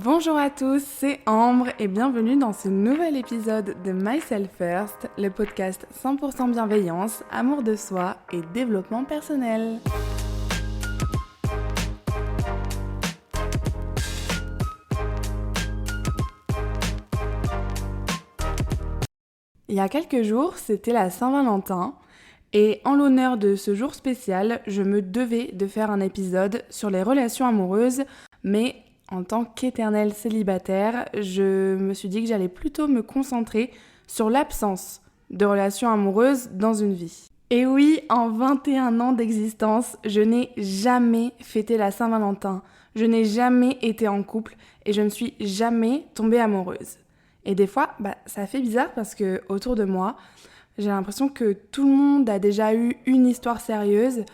Bonjour à tous, c'est Ambre et bienvenue dans ce nouvel épisode de Myself First, le podcast 100% bienveillance, amour de soi et développement personnel. Il y a quelques jours, c'était la Saint-Valentin et en l'honneur de ce jour spécial, je me devais de faire un épisode sur les relations amoureuses, mais en tant qu'éternelle célibataire, je me suis dit que j'allais plutôt me concentrer sur l'absence de relations amoureuses dans une vie. Et oui, en 21 ans d'existence, je n'ai jamais fêté la Saint-Valentin, je n'ai jamais été en couple et je ne suis jamais tombée amoureuse. Et des fois, ça fait bizarre parce que autour de moi, j'ai l'impression que tout le monde a déjà eu une histoire sérieuse.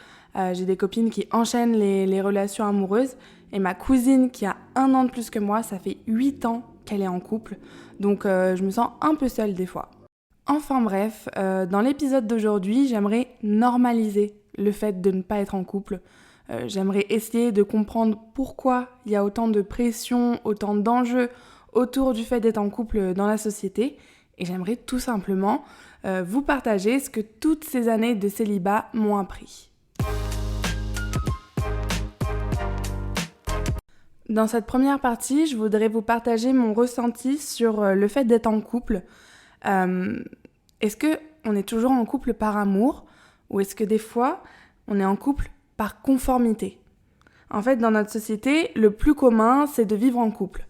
J'ai des copines qui enchaînent les relations amoureuses. Et ma cousine qui a 1 an de plus que moi, ça fait 8 ans qu'elle est en couple. Donc je me sens un peu seule des fois. Enfin bref, dans l'épisode d'aujourd'hui, j'aimerais normaliser le fait de ne pas être en couple. J'aimerais essayer de comprendre pourquoi il y a autant de pression, autant d'enjeux autour du fait d'être en couple dans la société. Et j'aimerais tout simplement vous partager ce que toutes ces années de célibat m'ont appris. Dans cette première partie, je voudrais vous partager mon ressenti sur le fait d'être en couple. Est-ce qu'on est toujours en couple par amour ou est-ce que des fois, on est en couple par conformité ? En fait, dans notre société, le plus commun, c'est de vivre en couple.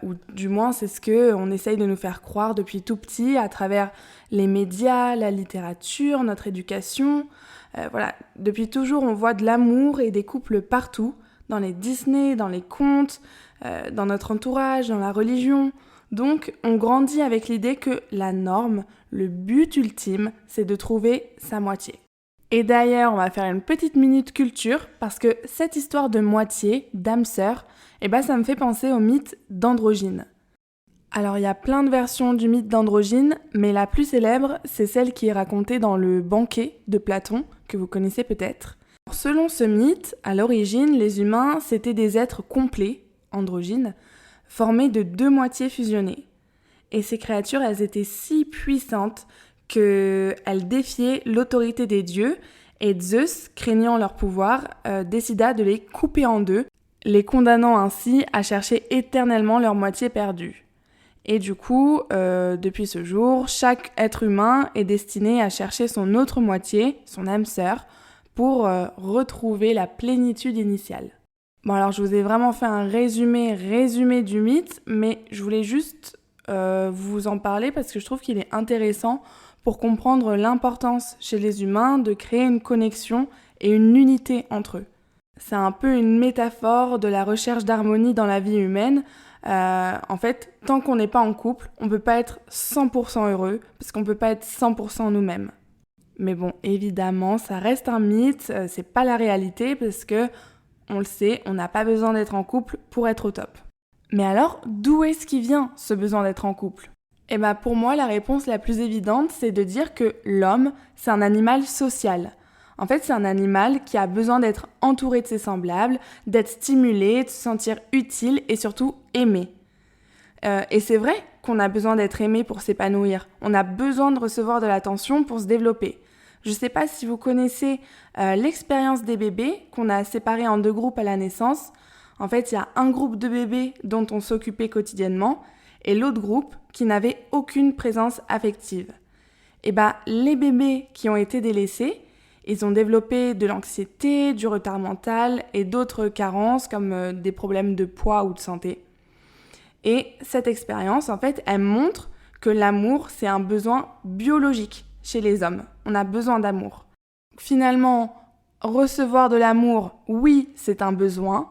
Ou du moins, c'est ce qu'on essaye de nous faire croire depuis tout petit à travers les médias, la littérature, notre éducation. Voilà, depuis toujours, on voit de l'amour et des couples partout. Dans les Disney, dans les contes, dans notre entourage, dans la religion. Donc, on grandit avec l'idée que la norme, le but ultime, c'est de trouver sa moitié. Et d'ailleurs, on va faire une petite minute culture, parce que cette histoire de moitié, d'âme sœur, ça me fait penser au mythe d'Androgyne. Alors, il y a plein de versions du mythe d'Androgyne, mais la plus célèbre, c'est celle qui est racontée dans le Banquet de Platon, que vous connaissez peut-être. Selon ce mythe, à l'origine, les humains, c'était des êtres complets, androgynes, formés de 2 moitiés fusionnées. Et ces créatures, elles étaient si puissantes qu'elles défiaient l'autorité des dieux, et Zeus, craignant leur pouvoir, décida de les couper en 2, les condamnant ainsi à chercher éternellement leur moitié perdue. Et du coup, depuis ce jour, chaque être humain est destiné à chercher son autre moitié, son âme sœur, pour retrouver la plénitude initiale. Bon, alors je vous ai vraiment fait un résumé du mythe, mais je voulais juste vous en parler parce que je trouve qu'il est intéressant pour comprendre l'importance chez les humains de créer une connexion et une unité entre eux. C'est un peu une métaphore de la recherche d'harmonie dans la vie humaine. En fait, tant qu'on n'est pas en couple, on ne peut pas être 100% heureux parce qu'on ne peut pas être 100% nous-mêmes. Mais bon, évidemment, ça reste un mythe, c'est pas la réalité parce que, on le sait, on n'a pas besoin d'être en couple pour être au top. Mais alors, d'où est-ce qu'il vient ce besoin d'être en couple ? Pour moi, la réponse la plus évidente, c'est de dire que l'homme, c'est un animal social. En fait, c'est un animal qui a besoin d'être entouré de ses semblables, d'être stimulé, de se sentir utile et surtout aimé. Et c'est vrai qu'on a besoin d'être aimé pour s'épanouir. On a besoin de recevoir de l'attention pour se développer. Je ne sais pas si vous connaissez l'expérience des bébés qu'on a séparés en 2 groupes à la naissance. En fait, il y a un groupe de bébés dont on s'occupait quotidiennement et l'autre groupe qui n'avait aucune présence affective. Les bébés qui ont été délaissés, ils ont développé de l'anxiété, du retard mental et d'autres carences comme des problèmes de poids ou de santé. Et cette expérience, en fait, elle montre que l'amour, c'est un besoin biologique chez les hommes. On a besoin d'amour. Finalement, recevoir de l'amour, oui, c'est un besoin,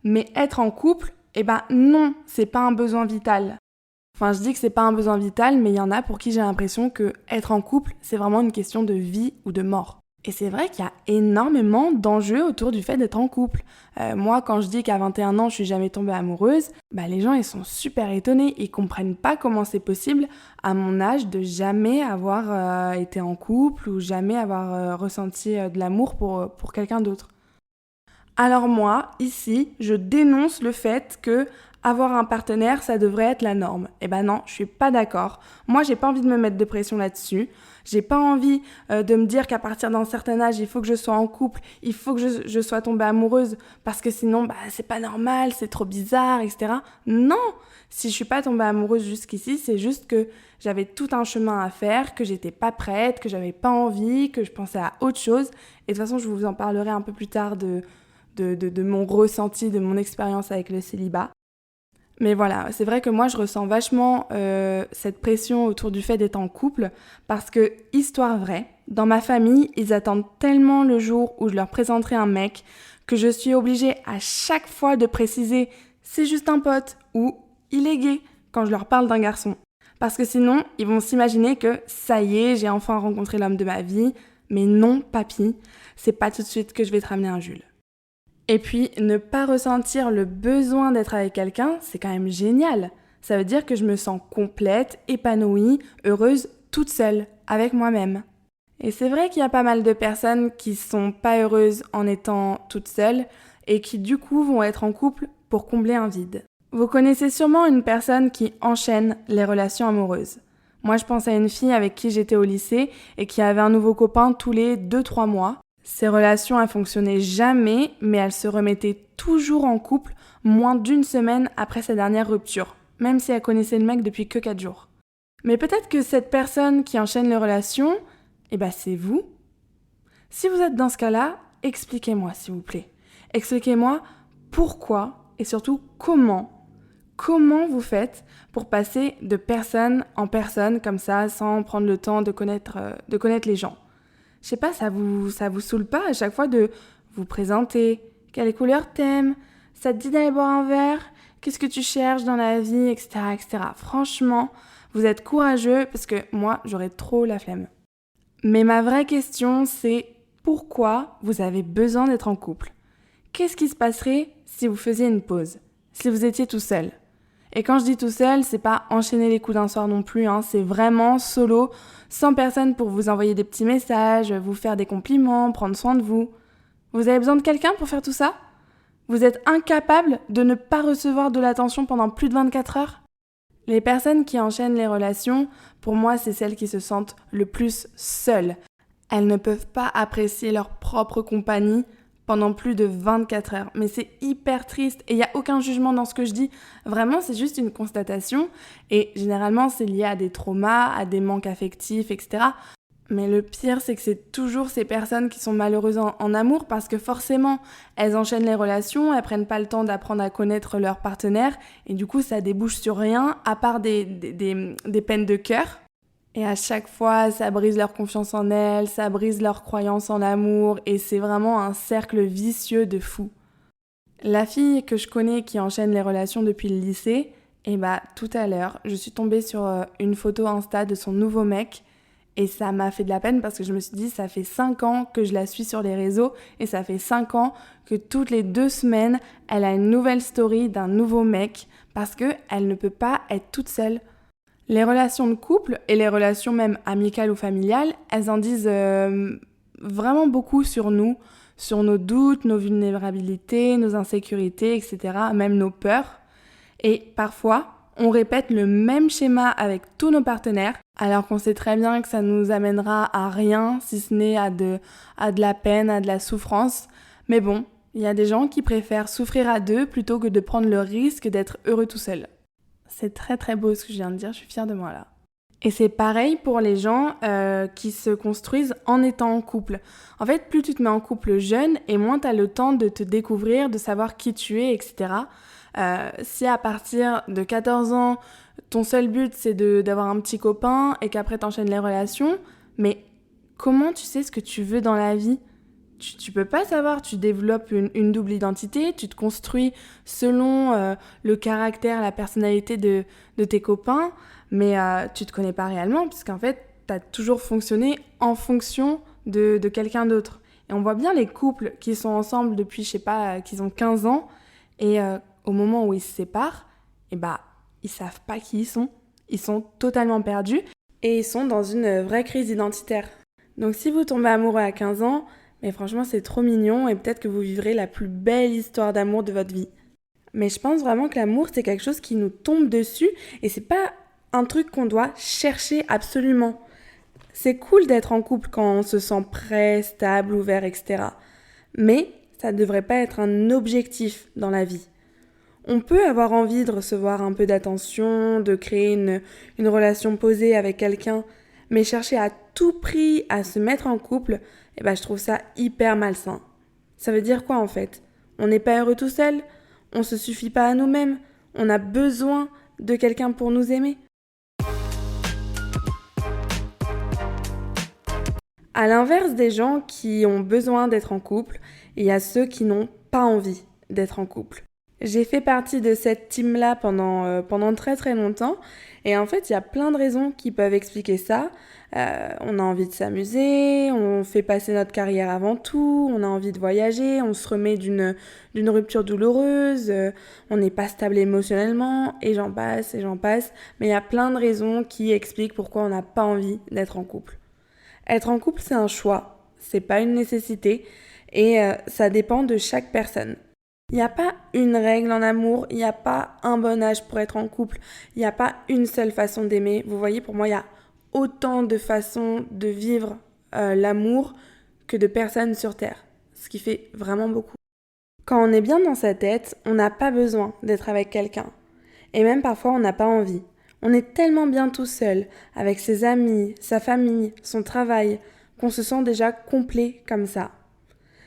mais être en couple, non, c'est pas un besoin vital. Enfin, je dis que c'est pas un besoin vital, mais il y en a pour qui j'ai l'impression que être en couple, c'est vraiment une question de vie ou de mort. Et c'est vrai qu'il y a énormément d'enjeux autour du fait d'être en couple. Moi, quand je dis qu'à 21 ans, je suis jamais tombée amoureuse, les gens, ils sont super étonnés. Ils comprennent pas comment c'est possible, à mon âge, de jamais avoir été en couple ou jamais avoir ressenti de l'amour pour quelqu'un d'autre. Alors moi, ici, je dénonce le fait que, avoir un partenaire, ça devrait être la norme. Eh ben non, je suis pas d'accord. Moi, j'ai pas envie de me mettre de pression là-dessus. J'ai pas envie de me dire qu'à partir d'un certain âge, il faut que je sois en couple, il faut que je sois tombée amoureuse, parce que sinon, c'est pas normal, c'est trop bizarre, etc. Non! Si je suis pas tombée amoureuse jusqu'ici, c'est juste que j'avais tout un chemin à faire, que j'étais pas prête, que j'avais pas envie, que je pensais à autre chose. Et de toute façon, je vous en parlerai un peu plus tard de mon ressenti, de mon expérience avec le célibat. Mais voilà, c'est vrai que moi je ressens vachement cette pression autour du fait d'être en couple parce que, histoire vraie, dans ma famille, ils attendent tellement le jour où je leur présenterai un mec que je suis obligée à chaque fois de préciser c'est juste un pote ou il est gay quand je leur parle d'un garçon. Parce que sinon, ils vont s'imaginer que ça y est, j'ai enfin rencontré l'homme de ma vie, mais non, papy, c'est pas tout de suite que je vais te ramener un Jules. Et puis, ne pas ressentir le besoin d'être avec quelqu'un, c'est quand même génial. Ça veut dire que je me sens complète, épanouie, heureuse, toute seule, avec moi-même. Et c'est vrai qu'il y a pas mal de personnes qui sont pas heureuses en étant toutes seules et qui du coup vont être en couple pour combler un vide. Vous connaissez sûrement une personne qui enchaîne les relations amoureuses. Moi, je pense à une fille avec qui j'étais au lycée et qui avait un nouveau copain tous les 2-3 mois. Ces relations, elles fonctionnaient jamais, mais elles se remettaient toujours en couple moins d'une semaine après sa dernière rupture, même si elle connaissait le mec depuis que 4 jours. Mais peut-être que cette personne qui enchaîne les relations, c'est vous. Si vous êtes dans ce cas-là, expliquez-moi s'il vous plaît. Expliquez-moi pourquoi et surtout comment vous faites pour passer de personne en personne comme ça sans prendre le temps de connaître les gens. Je sais pas, ça vous saoule pas à chaque fois de vous présenter, quelle couleur t'aimes, ça te dit d'aller boire un verre, qu'est-ce que tu cherches dans la vie, etc., etc. Franchement, vous êtes courageux parce que moi, j'aurais trop la flemme. Mais ma vraie question, c'est pourquoi vous avez besoin d'être en couple ? Qu'est-ce qui se passerait si vous faisiez une pause ? Si vous étiez tout seul ? Et quand je dis tout seul, c'est pas enchaîner les coups d'un soir non plus, c'est vraiment solo, sans personne pour vous envoyer des petits messages, vous faire des compliments, prendre soin de vous. Vous avez besoin de quelqu'un pour faire tout ça ? Vous êtes incapable de ne pas recevoir de l'attention pendant plus de 24 heures ? Les personnes qui enchaînent les relations, pour moi, c'est celles qui se sentent le plus seules. Elles ne peuvent pas apprécier leur propre compagnie pendant plus de 24 heures. Mais c'est hyper triste et il n'y a aucun jugement dans ce que je dis. Vraiment, c'est juste une constatation et généralement, c'est lié à des traumas, à des manques affectifs, etc. Mais le pire, c'est que c'est toujours ces personnes qui sont malheureuses en amour parce que forcément, elles enchaînent les relations, elles prennent pas le temps d'apprendre à connaître leur partenaire et du coup, ça débouche sur rien à part des peines de cœur. Et à chaque fois, ça brise leur confiance en elles, ça brise leur croyance en l'amour et c'est vraiment un cercle vicieux de fou. La fille que je connais qui enchaîne les relations depuis le lycée, tout à l'heure, je suis tombée sur une photo Insta de son nouveau mec et ça m'a fait de la peine parce que je me suis dit, ça fait 5 ans que je la suis sur les réseaux et ça fait 5 ans que toutes les 2 semaines, elle a une nouvelle story d'un nouveau mec parce qu'elle ne peut pas être toute seule. Les relations de couple et les relations même amicales ou familiales, elles en disent vraiment beaucoup sur nous, sur nos doutes, nos vulnérabilités, nos insécurités, etc., même nos peurs. Et parfois, on répète le même schéma avec tous nos partenaires, alors qu'on sait très bien que ça nous amènera à rien, si ce n'est à de la peine, à de la souffrance. Mais bon, il y a des gens qui préfèrent souffrir à deux plutôt que de prendre le risque d'être heureux tout seul. C'est très très beau ce que je viens de dire, je suis fière de moi là. Et c'est pareil pour les gens qui se construisent en étant en couple. En fait, plus tu te mets en couple jeune et moins tu as le temps de te découvrir, de savoir qui tu es, etc. Si à partir de 14 ans, ton seul but c'est d'avoir un petit copain et qu'après t'enchaînes les relations, mais comment tu sais ce que tu veux dans la vie ? Tu peux pas savoir, tu développes une double identité, tu te construis selon le caractère, la personnalité de tes copains, mais tu te connais pas réellement, puisqu'en fait, t'as toujours fonctionné en fonction de quelqu'un d'autre. Et on voit bien les couples qui sont ensemble depuis, je sais pas, qu'ils ont 15 ans, et au moment où ils se séparent, ils savent pas qui ils sont totalement perdus, et ils sont dans une vraie crise identitaire. Donc si vous tombez amoureux à 15 ans, mais franchement, c'est trop mignon et peut-être que vous vivrez la plus belle histoire d'amour de votre vie. Mais je pense vraiment que l'amour, c'est quelque chose qui nous tombe dessus et c'est pas un truc qu'on doit chercher absolument. C'est cool d'être en couple quand on se sent prêt, stable, ouvert, etc. Mais ça ne devrait pas être un objectif dans la vie. On peut avoir envie de recevoir un peu d'attention, de créer une relation posée avec quelqu'un, mais chercher à tout prix à se mettre en couple, je trouve ça hyper malsain. Ça veut dire quoi en fait? On n'est pas heureux tout seul? On se suffit pas à nous-mêmes? On a besoin de quelqu'un pour nous aimer? À l'inverse des gens qui ont besoin d'être en couple, il y a ceux qui n'ont pas envie d'être en couple. J'ai fait partie de cette team-là pendant très très longtemps et en fait il y a plein de raisons qui peuvent expliquer ça. On a envie de s'amuser, on fait passer notre carrière avant tout, on a envie de voyager, on se remet d'une rupture douloureuse, on n'est pas stable émotionnellement et j'en passe. Mais il y a plein de raisons qui expliquent pourquoi on n'a pas envie d'être en couple. Être en couple, c'est un choix, c'est pas une nécessité et ça dépend de chaque personne. Il n'y a pas une règle en amour, il n'y a pas un bon âge pour être en couple, il n'y a pas une seule façon d'aimer. Vous voyez, pour moi, il y a autant de façons de vivre l'amour que de personnes sur Terre, ce qui fait vraiment beaucoup. Quand on est bien dans sa tête, on n'a pas besoin d'être avec quelqu'un. Et même parfois, on n'a pas envie. On est tellement bien tout seul, avec ses amis, sa famille, son travail, qu'on se sent déjà complet comme ça.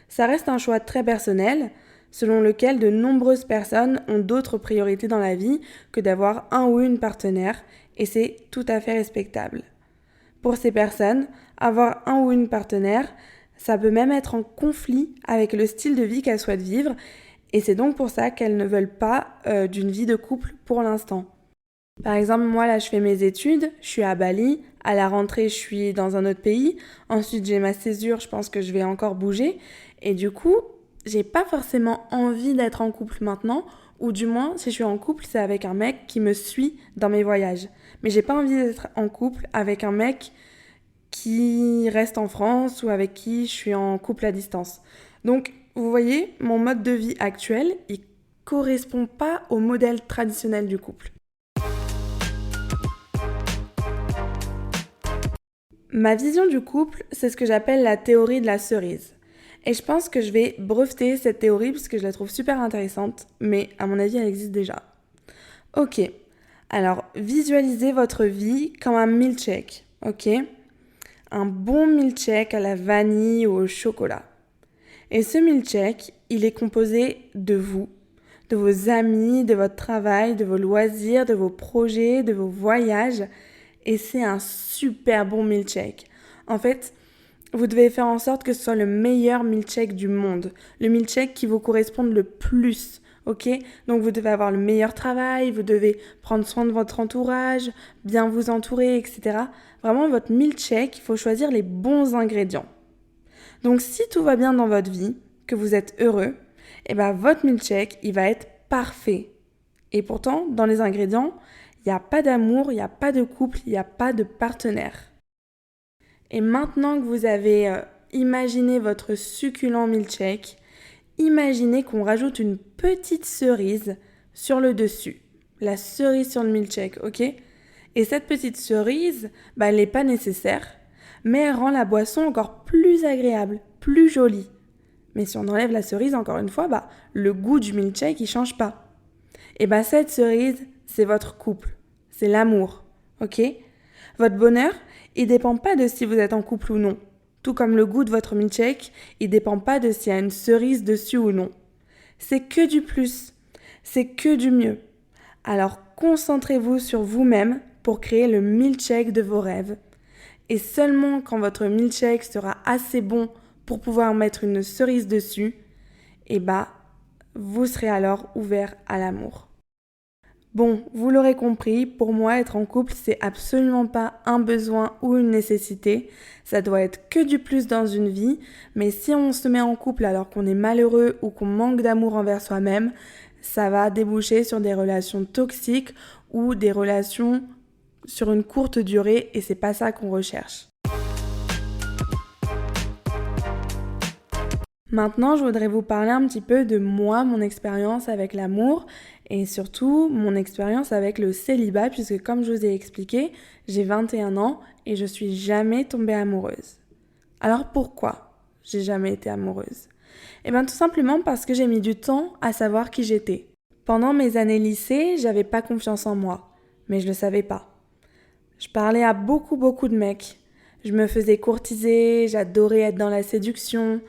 Ça reste un choix très personnel, selon lequel de nombreuses personnes ont d'autres priorités dans la vie que d'avoir un ou une partenaire, et c'est tout à fait respectable. Pour ces personnes, avoir un ou une partenaire, ça peut même être en conflit avec le style de vie qu'elles souhaitent vivre, et c'est donc pour ça qu'elles ne veulent pas d'une vie de couple pour l'instant. Par exemple, moi là je fais mes études, je suis à Bali, à la rentrée je suis dans un autre pays, ensuite j'ai ma césure, je pense que je vais encore bouger, et du coup, j'ai pas forcément envie d'être en couple maintenant, ou du moins, si je suis en couple, c'est avec un mec qui me suit dans mes voyages. Mais j'ai pas envie d'être en couple avec un mec qui reste en France ou avec qui je suis en couple à distance. Donc, vous voyez, mon mode de vie actuel, il correspond pas au modèle traditionnel du couple. Ma vision du couple, c'est ce que j'appelle la théorie de la cerise. Et je pense que je vais breveter cette théorie parce que je la trouve super intéressante, mais à mon avis, elle existe déjà. Ok, alors visualisez votre vie comme un milkshake, ok? Un bon milkshake à la vanille ou au chocolat. Et ce milkshake, il est composé de vous, de vos amis, de votre travail, de vos loisirs, de vos projets, de vos voyages. Et c'est un super bon milkshake. En fait, vous devez faire en sorte que ce soit le meilleur milkshake du monde. Le milkshake qui vous corresponde le plus, ok? Donc vous devez avoir le meilleur travail, vous devez prendre soin de votre entourage, bien vous entourer, etc. Vraiment, votre milkshake, il faut choisir les bons ingrédients. Donc si tout va bien dans votre vie, que vous êtes heureux, votre milkshake, il va être parfait. Et pourtant, dans les ingrédients, il n'y a pas d'amour, il n'y a pas de couple, il n'y a pas de partenaire. Et maintenant que vous avez imaginé votre succulent milkshake, imaginez qu'on rajoute une petite cerise sur le dessus. La cerise sur le milkshake, ok? Et cette petite cerise, elle n'est pas nécessaire, mais elle rend la boisson encore plus agréable, plus jolie. Mais si on enlève la cerise, encore une fois, le goût du milkshake, il change pas. Et cette cerise, c'est votre couple, c'est l'amour, ok? Votre bonheur, il dépend pas de si vous êtes en couple ou non. Tout comme le goût de votre milkshake, il dépend pas de s'il y a une cerise dessus ou non. C'est que du plus, c'est que du mieux. Alors concentrez-vous sur vous-même pour créer le milkshake de vos rêves. Et seulement quand votre milkshake sera assez bon pour pouvoir mettre une cerise dessus, vous serez alors ouvert à l'amour. Bon, vous l'aurez compris, pour moi, être en couple, c'est absolument pas un besoin ou une nécessité. Ça doit être que du plus dans une vie. Mais si on se met en couple alors qu'on est malheureux ou qu'on manque d'amour envers soi-même, ça va déboucher sur des relations toxiques ou des relations sur une courte durée et c'est pas ça qu'on recherche. Maintenant, je voudrais vous parler un petit peu de moi, mon expérience avec l'amour et surtout mon expérience avec le célibat puisque comme je vous ai expliqué, j'ai 21 ans et je suis jamais tombée amoureuse. Alors pourquoi j'ai jamais été amoureuse? Eh bien tout simplement parce que j'ai mis du temps à savoir qui j'étais. Pendant mes années lycée, j'avais pas confiance en moi, mais je le savais pas. Je parlais à beaucoup de mecs. Je me faisais courtiser, j'adorais être dans la séduction.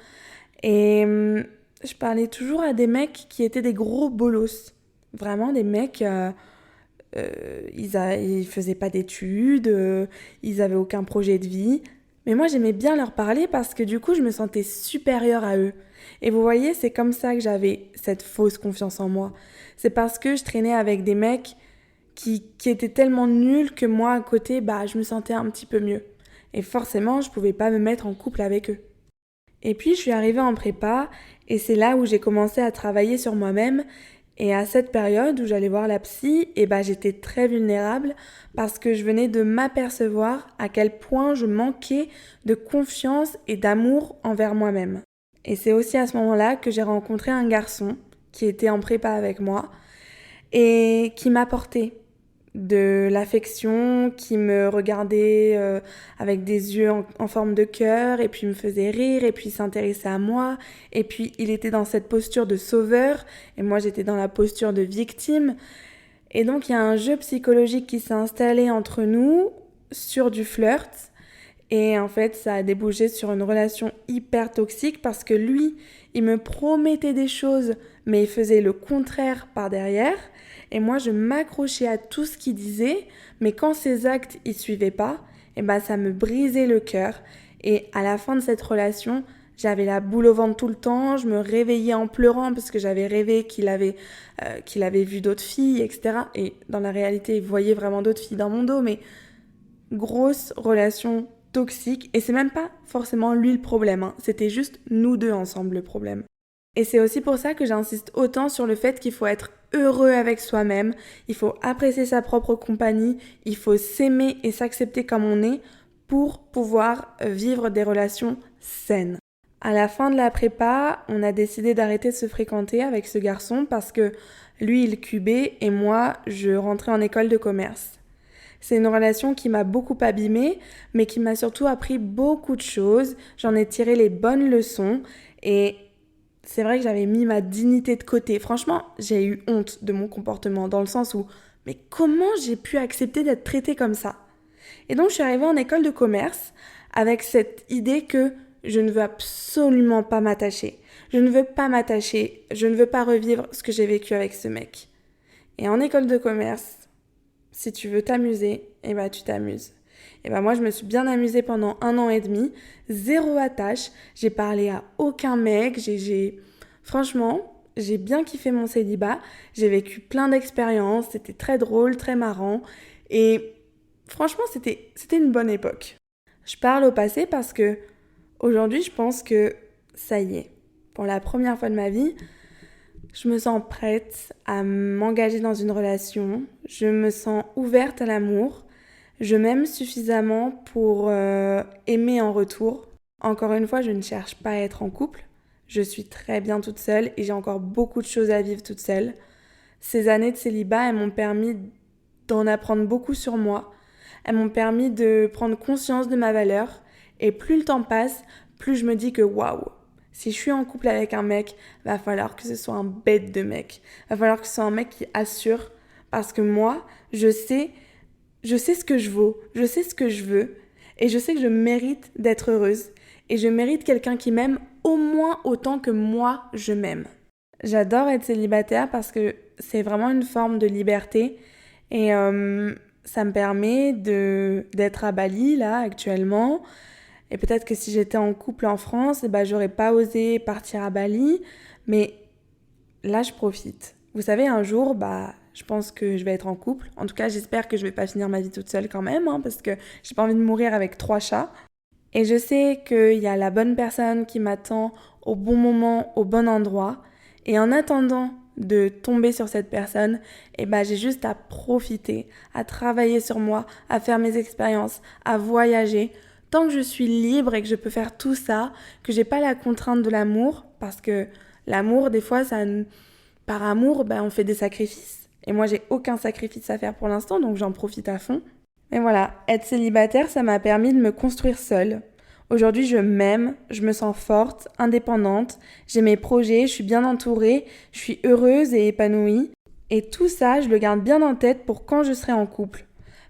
Et je parlais toujours à des mecs qui étaient des gros bolos. Vraiment des mecs, ils faisaient pas d'études, ils avaient aucun projet de vie. Mais moi j'aimais bien leur parler parce que du coup je me sentais supérieure à eux. Et vous voyez, c'est comme ça que j'avais cette fausse confiance en moi. C'est parce que je traînais avec des mecs qui étaient tellement nuls que moi à côté, je me sentais un petit peu mieux. Et forcément, je pouvais pas me mettre en couple avec eux. Et puis je suis arrivée en prépa et c'est là où j'ai commencé à travailler sur moi-même. Et à cette période où j'allais voir la psy, j'étais très vulnérable parce que je venais de m'apercevoir à quel point je manquais de confiance et d'amour envers moi-même. Et c'est aussi à ce moment-là que j'ai rencontré un garçon qui était en prépa avec moi et qui m'apportait de l'affection, qui me regardait avec des yeux en forme de cœur, et puis me faisait rire, et puis s'intéressait à moi, et puis il était dans cette posture de sauveur, et moi j'étais dans la posture de victime. Et donc il y a un jeu psychologique qui s'est installé entre nous sur du flirt, et en fait ça a débouché sur une relation hyper toxique parce que lui, il me promettait des choses, mais il faisait le contraire par derrière. Et moi, je m'accrochais à tout ce qu'il disait, mais quand ses actes y suivaient pas, ça me brisait le cœur. Et à la fin de cette relation, j'avais la boule au ventre tout le temps, je me réveillais en pleurant parce que j'avais rêvé qu'il avait vu d'autres filles, etc. Et dans la réalité, il voyait vraiment d'autres filles dans mon dos, mais grosse relation toxique. Et c'est même pas forcément lui le problème, hein. C'était juste nous deux ensemble le problème. Et c'est aussi pour ça que j'insiste autant sur le fait qu'il faut être heureux avec soi-même, il faut apprécier sa propre compagnie, il faut s'aimer et s'accepter comme on est pour pouvoir vivre des relations saines. À la fin de la prépa, on a décidé d'arrêter de se fréquenter avec ce garçon parce que lui, il cubait et moi, je rentrais en école de commerce. C'est une relation qui m'a beaucoup abîmée, mais qui m'a surtout appris beaucoup de choses. J'en ai tiré les bonnes leçons et c'est vrai que j'avais mis ma dignité de côté. Franchement, j'ai eu honte de mon comportement dans le sens où, mais comment j'ai pu accepter d'être traitée comme ça? Et donc, je suis arrivée en école de commerce avec cette idée que je ne veux absolument pas m'attacher. Je ne veux pas m'attacher, je ne veux pas revivre ce que j'ai vécu avec ce mec. Et en école de commerce, si tu veux t'amuser, tu t'amuses. Moi, je me suis bien amusée pendant 1 an et demi, zéro attache, j'ai parlé à aucun mec, franchement, j'ai bien kiffé mon célibat, j'ai vécu plein d'expériences, c'était très drôle, très marrant, et franchement, c'était une bonne époque. Je parle au passé parce que aujourd'hui, je pense que ça y est, pour la première fois de ma vie, je me sens prête à m'engager dans une relation, je me sens ouverte à l'amour, je m'aime suffisamment pour aimer en retour. Encore une fois, je ne cherche pas à être en couple, je suis très bien toute seule et j'ai encore beaucoup de choses à vivre toute seule. Ces années de célibat, elles m'ont permis d'en apprendre beaucoup sur moi, elles m'ont permis de prendre conscience de ma valeur et plus le temps passe, plus je me dis que waouh, si je suis en couple avec un mec, va falloir que ce soit un bête de mec. Va falloir que ce soit un mec qui assure. Parce que moi, je sais ce que je vaux, je sais ce que je veux. Et je sais que je mérite d'être heureuse. Et je mérite quelqu'un qui m'aime au moins autant que moi, je m'aime. J'adore être célibataire parce que c'est vraiment une forme de liberté. Et ça me permet d'être à Bali, là, actuellement. Et peut-être que si j'étais en couple en France, j'aurais pas osé partir à Bali. Mais là, je profite. Vous savez, un jour, je pense que je vais être en couple. En tout cas, j'espère que je vais pas finir ma vie toute seule quand même, hein, parce que j'ai pas envie de mourir avec 3 chats. Et je sais qu'il y a la bonne personne qui m'attend au bon moment, au bon endroit. Et en attendant de tomber sur cette personne, j'ai juste à profiter, à travailler sur moi, à faire mes expériences, à voyager, Tant que je suis libre et que je peux faire tout ça, que j'ai pas la contrainte de l'amour, parce que l'amour, des fois, par amour, on fait des sacrifices. Et moi, j'ai aucun sacrifice à faire pour l'instant, donc j'en profite à fond. Mais voilà, être célibataire, ça m'a permis de me construire seule. Aujourd'hui, je m'aime, je me sens forte, indépendante, j'ai mes projets, je suis bien entourée, je suis heureuse et épanouie. Et tout ça, je le garde bien en tête pour quand je serai en couple.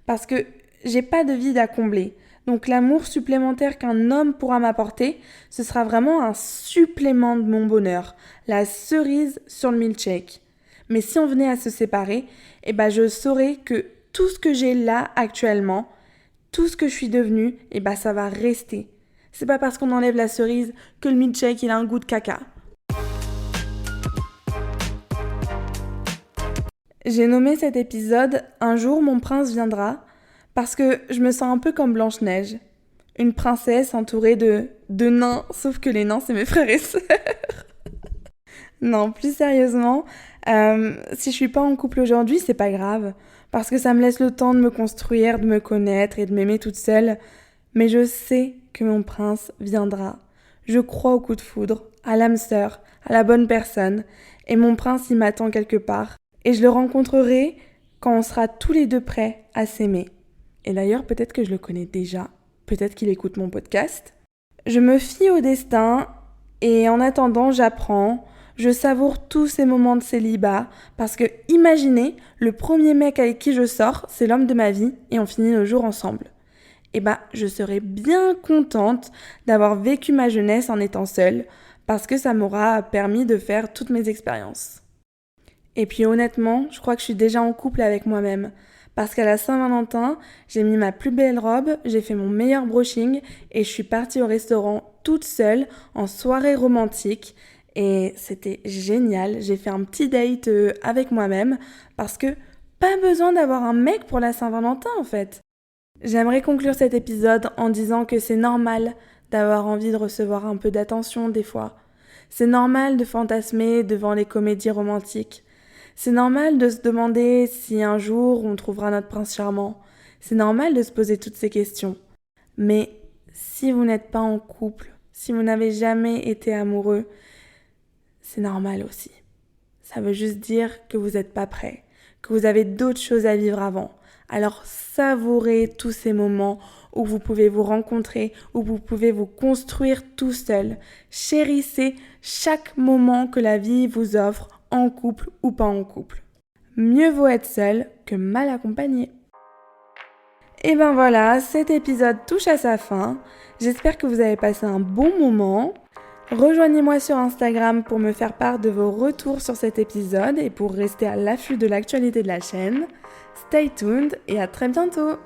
Parce que j'ai pas de vide à combler. Donc l'amour supplémentaire qu'un homme pourra m'apporter, ce sera vraiment un supplément de mon bonheur, la cerise sur le milkshake. Mais si on venait à se séparer, je saurais que tout ce que j'ai là actuellement, tout ce que je suis devenue, ça va rester. C'est pas parce qu'on enlève la cerise que le milkshake il a un goût de caca. J'ai nommé cet épisode « Un jour mon prince viendra » parce que je me sens un peu comme Blanche-Neige. Une princesse entourée de nains, sauf que les nains c'est mes frères et sœurs. Non, plus sérieusement, si je suis pas en couple aujourd'hui, c'est pas grave. Parce que ça me laisse le temps de me construire, de me connaître et de m'aimer toute seule. Mais je sais que mon prince viendra. Je crois au coup de foudre, à l'âme sœur, à la bonne personne. Et mon prince, il m'attend quelque part. Et je le rencontrerai quand on sera tous les deux prêts à s'aimer. Et d'ailleurs, peut-être que je le connais déjà. Peut-être qu'il écoute mon podcast. Je me fie au destin et en attendant, j'apprends. Je savoure tous ces moments de célibat parce que, imaginez, le premier mec avec qui je sors, c'est l'homme de ma vie et on finit nos jours ensemble. Je serais bien contente d'avoir vécu ma jeunesse en étant seule parce que ça m'aura permis de faire toutes mes expériences. Et puis honnêtement, je crois que je suis déjà en couple avec moi-même. Parce qu'à la Saint-Valentin, j'ai mis ma plus belle robe, j'ai fait mon meilleur brushing et je suis partie au restaurant toute seule en soirée romantique. Et c'était génial, j'ai fait un petit date avec moi-même parce que pas besoin d'avoir un mec pour la Saint-Valentin en fait. J'aimerais conclure cet épisode en disant que c'est normal d'avoir envie de recevoir un peu d'attention des fois. C'est normal de fantasmer devant les comédies romantiques. C'est normal de se demander si un jour on trouvera notre prince charmant. C'est normal de se poser toutes ces questions. Mais si vous n'êtes pas en couple, si vous n'avez jamais été amoureux, c'est normal aussi. Ça veut juste dire que vous n'êtes pas prêt, que vous avez d'autres choses à vivre avant. Alors savourez tous ces moments où vous pouvez vous rencontrer, où vous pouvez vous construire tout seul. Chérissez chaque moment que la vie vous offre, en couple ou pas en couple. Mieux vaut être seul que mal accompagné. Et voilà, cet épisode touche à sa fin. J'espère que vous avez passé un bon moment. Rejoignez-moi sur Instagram pour me faire part de vos retours sur cet épisode et pour rester à l'affût de l'actualité de la chaîne. Stay tuned et à très bientôt!